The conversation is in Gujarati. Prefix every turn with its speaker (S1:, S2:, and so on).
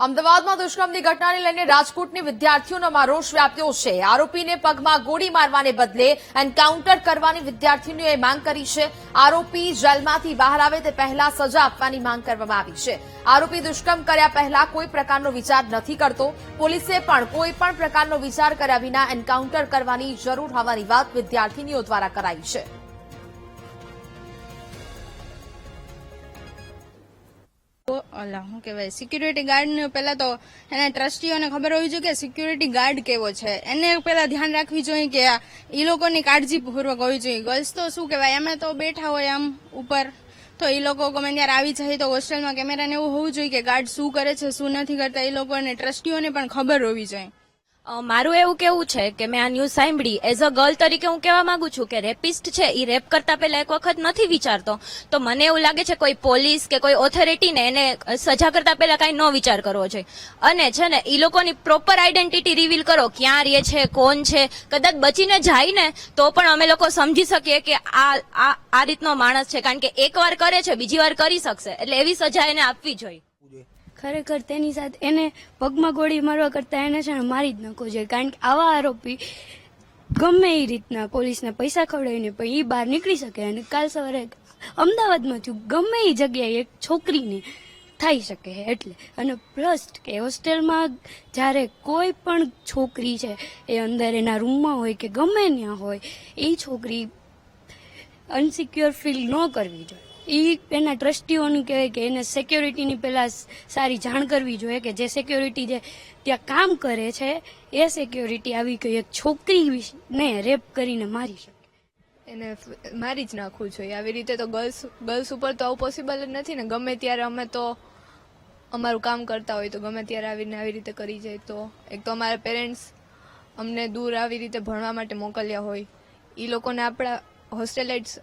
S1: અમદાવાદમાં દુષ્કર્મની ઘટનાને લઈને રાજકોટની વિદ્યાર્થીઓમાં રોષ વ્યાપ્યો છે। આરોપીને પગમાં ગોળી મારવાને બદલે એન્કાઉન્ટર કરવાની વિદ્યાર્થીઓએ માંગ કરી છે। આરોપી જેલમાંથી બહાર આવે તે પહેલા સજા આપવાની માંગ કરવામાં આવી છે। આરોપી દુષ્કર્મ કર્યા પહેલા કોઈ પ્રકારનો વિચાર નથી કરતો। પોલીસે પણ કોઈ પણ પ્રકારનો વિચાર કર્યા વિના એન્કાઉન્ટર કરવાની જરૂર હોવાની વાત વિદ્યાર્થીનીઓ દ્વારા કરાઈ છે।
S2: શું કહેવાય સિક્યુરિટી ગાર્ડને પહેલા તો એના ટ્રસ્ટીઓને ખબર હોવી જોઈએ કે સિક્યુરિટી ગાર્ડ કેવો છે, એને પહેલા ધ્યાન રાખવી જોઈએ કે એ લોકોની કાળજીપૂર્વક હોવી જોઈએ। ગર્લ્સ તો શું કહેવાય અમે તો બેઠા હોય આમ ઉપર, તો એ લોકો ગમે ત્યારે આવી જાય તો હોસ્ટેલમાં કેમેરાને એવું હોવું જોઈએ કે ગાર્ડ શું કરે છે શું નથી કરતા એ લોકોને ટ્રસ્ટીઓને પણ ખબર હોવી જોઈએ।
S3: મારું એવું કેવું છે કે મેં આ ન્યૂઝ સાંભળી એઝ અ ગર્લ તરીકે હું કહેવા માંગુ છું કે રેપિસ્ટ છે એ રેપ કરતા પહેલા એક વખત નથી વિચારતો, તો મને એવું લાગે છે કોઈ પોલીસ કે કોઈ ઓથોરિટીને એને સજા કરતા પહેલા કાંઈ ન વિચાર કરવો જોઈએ। અને છે ને એ લોકોની પ્રોપર આઈડેન્ટિટી રિવીલ કરો, ક્યાં રહે છે, કોણ છે। કદાચ બચીને જાય ને તો પણ અમે લોકો સમજી શકીએ કે આ રીતનો માણસ છે, કારણ કે એકવાર કરે છે બીજી વાર કરી શકશે, એટલે એવી સજા એને આપવી જોઈએ।
S4: ખરેખર તેની સાથે એને પગમાં ગોળી મારવા કરતા એને છે ને મારી જ નાખવો જોઈએ, કારણ કે આવા આરોપી ગમે એ રીતના પોલીસને પૈસા ખવડાવીને પણ એ બહાર નીકળી શકે। અને કાલ સવારે અમદાવાદમાં થયું, ગમે એ જગ્યાએ એક છોકરીને થઈ શકે એટલે। અને પ્લસ કે હોસ્ટેલમાં જ્યારે કોઈ પણ છોકરી છે એ અંદર એના રૂમમાં હોય કે ગમે ત્યાં હોય, એ છોકરી અનસિક્યોર ફીલ ન કરવી જોઈએ। એના ટ્રસ્ટીઓનું કહેવાય કે એને સિક્યોરિટીની પહેલાં સારી જાણ કરવી જોઈએ કે જે સિક્યોરિટી જે ત્યાં કામ કરે છે એ સિક્યોરિટી આવી કોઈ એક છોકરીને રેપ કરીને મારી શકે।
S5: એને મારી જ નાખવું જોઈએ। આવી રીતે તો ગર્લ્સ ઉપર તો આવું પોસિબલ જ નથી ને। ગમે ત્યારે અમે તો અમારું કામ કરતા હોય તો ગમે ત્યારે આવીને આવી રીતે કરી જાય તો એક તો અમારા પેરેન્ટ્સ અમને દૂર આવી રીતે ભણવા માટે મોકલ્યા હોય, એ લોકોને આપણા હોસ્ટેલાઇટ્સ